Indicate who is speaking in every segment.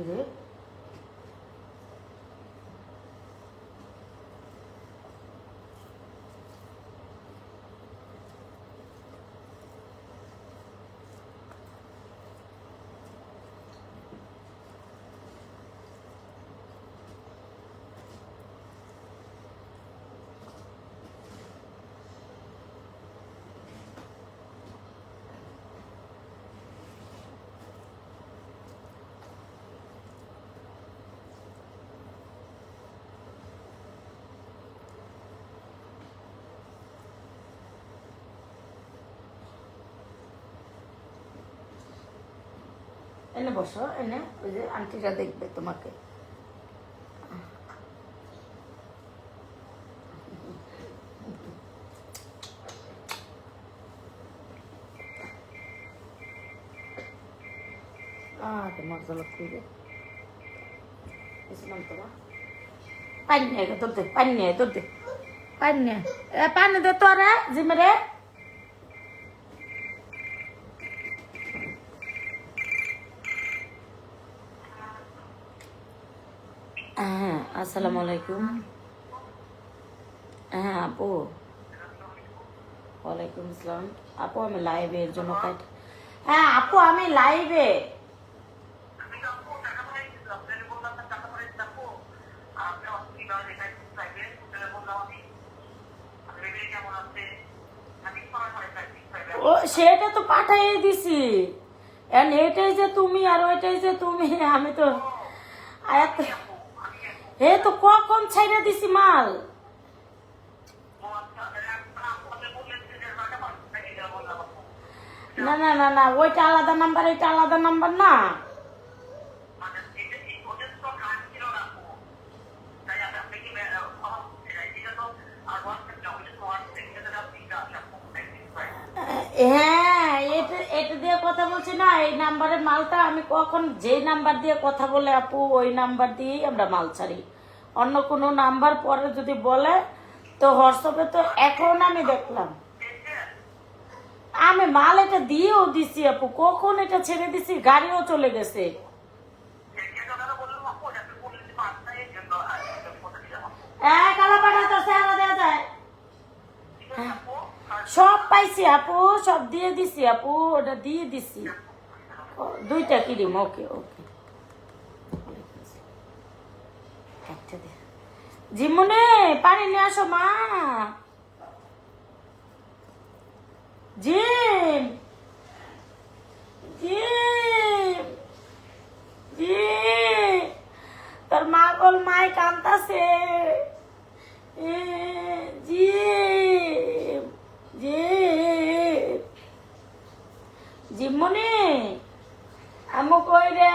Speaker 1: রে এনে বসো, এনে ওই যে আন্টিরা দেখবে তোমাকে। মজা লাগছে পানি নিয়ে তোর দে, পানি নিয়ে তোর দে, পানি নিয়ে পানি দে তোরা জিমেরে। হ্যাঁ আসসালামু আলাইকুম। হ্যাঁ আপু, ওয়ালাইকুম আসসালাম। আপু আমি লাইভে এর জন্য কাট। হ্যাঁ আপু আমি লাইভে। ও সেটা তো পাঠাইয়ে দিছি, এটাই যে তুমি আর ওইটাই যে তুমি, আমি তো এ তো কখন ছাইড়া দিছি মাল। না না না না, ওইটা আলাদা নাম্বার, এটা আলাদা নাম্বার না। হ্যাঁ এটা এটা দিয়ে কথা বলছি না, এই নাম্বারের মালটা আমি কখন যে নাম্বার দিয়ে কথা বলে আপু ওই নাম্বার দিয়েই আমরা মাল ছাড়ি। অন্য কোনো নাম্বার পরে যদি বলে তো হোয়াটসঅ্যাপে তো এখন আমি দেখলাম আমি মাল এটা দিয়েও দিছি আপু, কখন এটা ছেড়ে দিছি, গাড়িও চলে গেছে। সব পাইছি আপু, সব দিয়ে দিছি আপু, ওটা দিয়ে দিছি। দুইটা ক্রিম, ওকে ওকে। জিমুনে পানি নিয়ে আসো মা। জিম জিম জিম, তোর মা বল মাই কান্তাছে। জিম জিম জিমুনি আমু কই রে?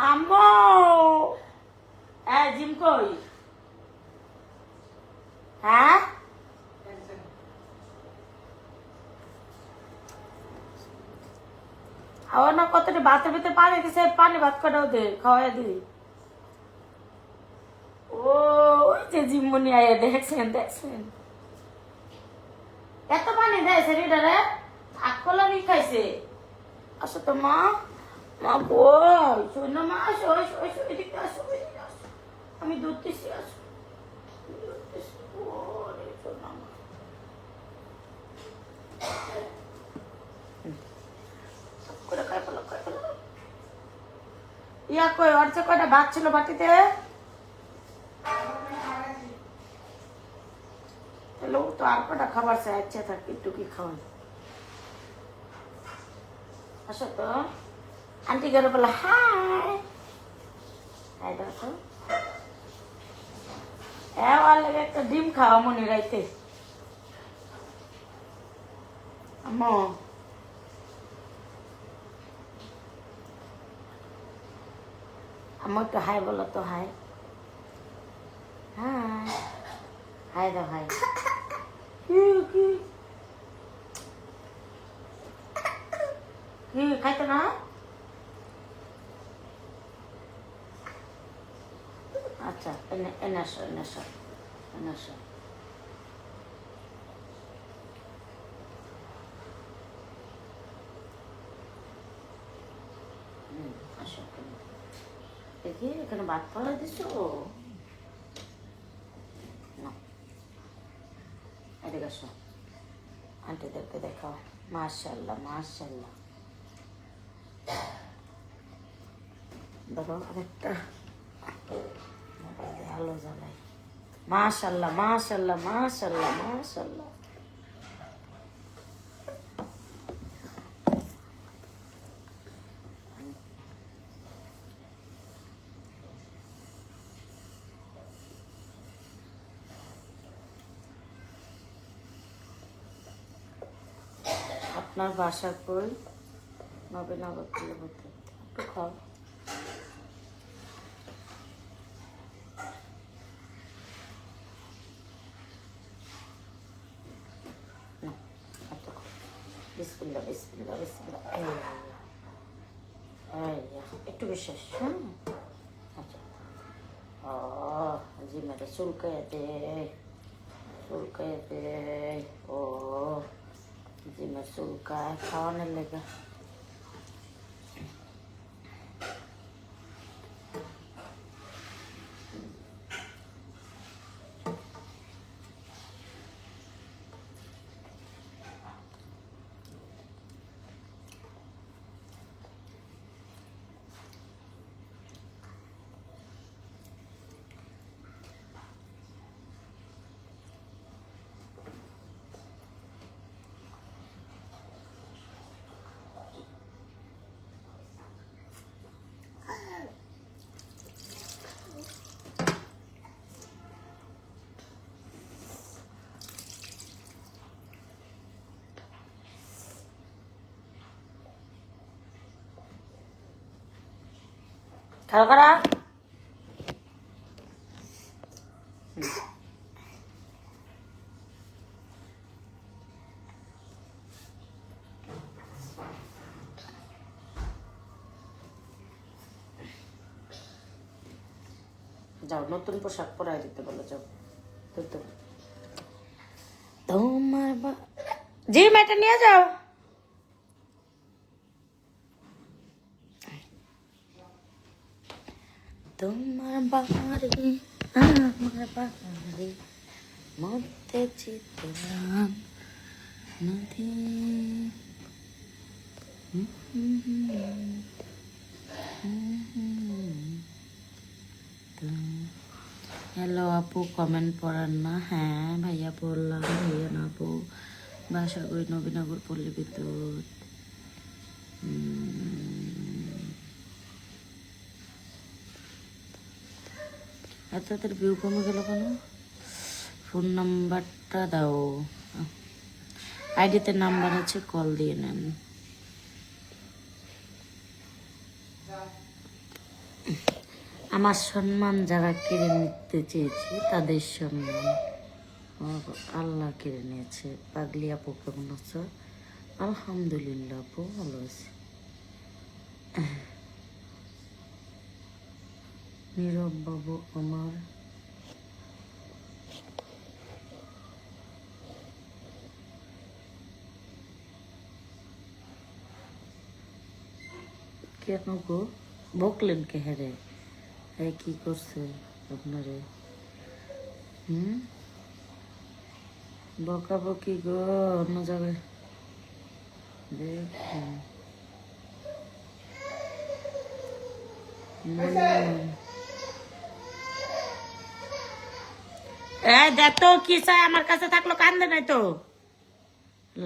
Speaker 1: আম্মু জিম কই? হ্যাঁ আবার না কতটা ভাতের ভিতরে পানি দিছে, পানি ভাত কটাও দে, খাওয়াই দি। ও ওই যে জিমুনি আয়া, দেখছেন দেখছেন এত পানি দেয় শরীরে, আকলামি খাইছে। আসো তো মা, মা বল শোনো মা, আসো আসো আসো, এদিকে আসো এদিকে আসো, আমি দুধ দিছি, আসো ইয়া কই ওর যে কয়টা ভাত ছিল বাটিতে, লোক তো আর কটা খাবার চাই, ইচ্ছা থাকে একটু কি খাওয়ান। আসো তো আন্টি গেলে বলে হাই হাই, দেখো ওর লাগে একটা ডিম খাওয়া মনে রাইতে। আম্মু আম্মু একটু হাই বলো তো, হাই হাই হাই দাও, হাই। কি খাইতো না? আচ্ছা এনে এনে আসো এনে আসো এনে আসো। দেখি এখানে ভাত ফলা দিছো না, এদিকে আসো, আন্টিদেরকে দেখাও। মাশাআল্লাহ মাশাআল্লাহ। দেখো আরেকটা আলো জ্বালাই। মাশাআল্লাহ মাশাআল্লাহ মাশাআল্লাহ মাশাআল্লাহ। আপনার বাসা কই? নবীনগর থেকে বলতে একটু খাও। বিসমিল্লাহ বিসমিল্লাহ বিসমিল্লাহ। একটু বিশ্বাস। হ্যাঁ আচ্ছা। ও জি মেয়েটা চুলকাইতে চুলকাইতে। ও জি মেয়ের চুলকায় খাওয়ানোর লেগে। খারাপ খারাপ যাও, নতুন পোশাক পরাই দিতে বলো, যাও। তোমার জি মেয়েটা নিয়ে যাও। তোমার বাড়ি আমার বাড়ি মধ্যে চিত্রাম নদী। হ্যালো আপু, কমেন্ট পড়ান না? হ্যাঁ ভাইয়া পড়লাম। ভাইয়া না আপু, বাসা করি নবীনগর পল্লী বিদ্যুৎ। এত তাদের ভিউ কমে গেল কেন? ফোন নাম্বারটা দাও। আইডিতে নাম্বার আছে, কল দিয়ে নেন। আমার সম্মান যারা কেড়ে নিতে চেয়েছে তাদের সম্মান আল্লাহ কেড়ে নিয়েছে। পাগলি আপু কেমন আছো? আলহামদুলিল্লাহ আপু ভালো আছি। নীরব বাবু আমার কেন গো বকলেন কে? হেরে কি করছে আপনারে? বকাবকি গো অন্য জায়গায় দেখুন। দেখ তো কি চাই, আমার কাছে থাকলো কান্দে নাই তো।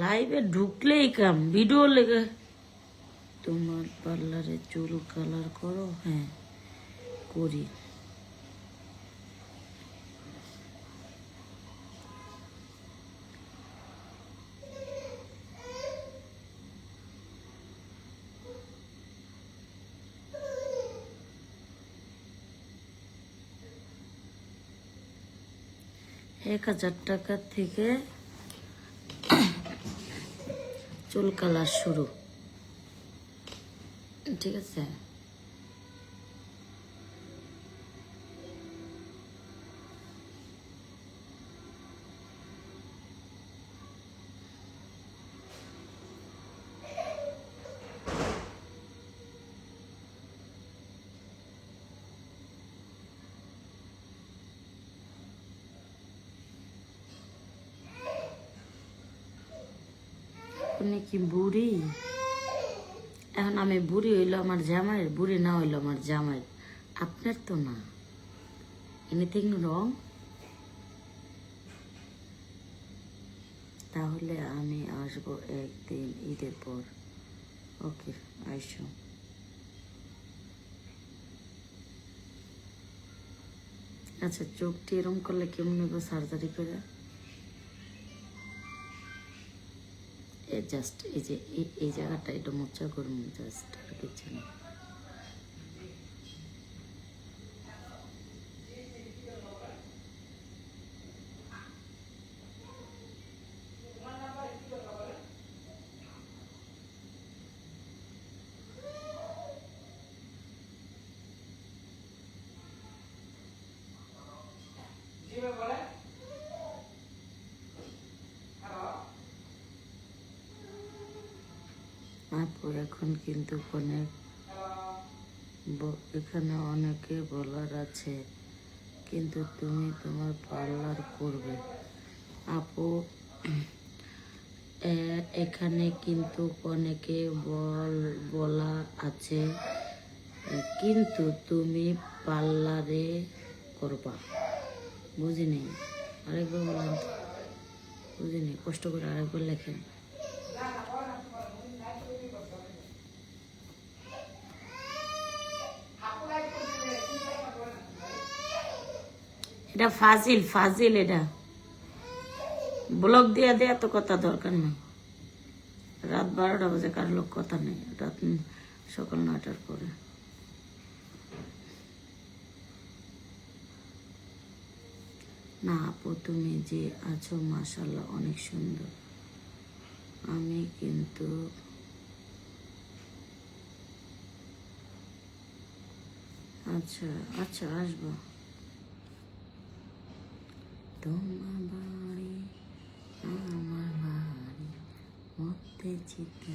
Speaker 1: লাইভে ঢুকলেই কাম ভিডিও লেগে। তোমার পার্লারে চুল কালার করো? হ্যাঁ করি। ৳1000 থেকে চুল কালার শুরু, ঠিক আছে? আপনি কি বুড়ি? এখন আমি বুড়ি হইলো আমার জামাইয়ের, বুড়ি না হইলো আমার জামাইয়ের, আপনার তো না। Anything wrong? তাহলে আমি আসবো একদিন ঈদের পর। ওকে, আইসো। আচ্ছা, চোখটি এরম করলে কেমন নেব সার্জারি করে? জাস্ট এই যে এই জায়গাটা এটা মোচা করুন, জাস্ট আর কিছু না। আপু এখন কিন্তু অনেক এখানে অনেকে বলার আছে, কিন্তু তুমি তোমার পার্লার করবে। আপু এখানে কিন্তু অনেকে বলা আছে, কিন্তু তুমি পার্লারে করবা। বুঝিনি, আরেকবার বলেন তো। বুঝিনি, কষ্ট করে আরেকবার লেখেন। এটা ফাজিল ফাজিল, এটা ব্লক দিয়ে দেয়া তো কথা দরকার নেই। রাত 12টা বাজে, কার লোক কথা নেই, রাত সকাল 9টার পরে। না আপু, তুমি যে আছো মাশাআল্লাহ অনেক সুন্দর। আমি কিন্তু আচ্ছা আচ্ছা আসবো। তোমার বাড়ি আমার বাড়ি মধ্যে চিত্র।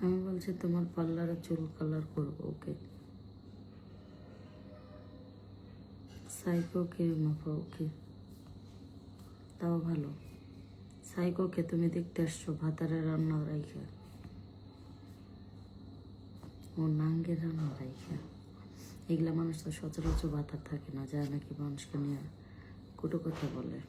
Speaker 1: আমি বলছি তোমার পার্লারে চুল কালার করবো। ওকে, সাইকো কে মাফা। ওকে, তাও ভালো। সাইকোকে তুমি দেখতে আসছো ভাতারে রান্না রাইখা, ও নাঙ্গে রান্না রাইখা। এগুলা মানুষ তো সচরাচর ভাতার থাকে না, যায় নাকি মানুষকে নিয়ে কুটো কথা বলে।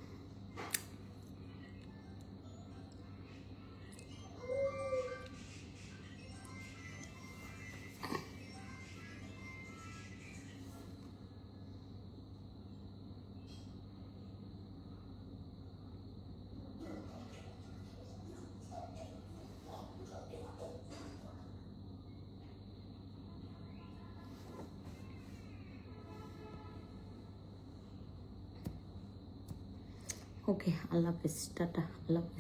Speaker 1: ওকে, আল্লাহ হাফিজ, টাটা, আল্লাহ হাফিজ।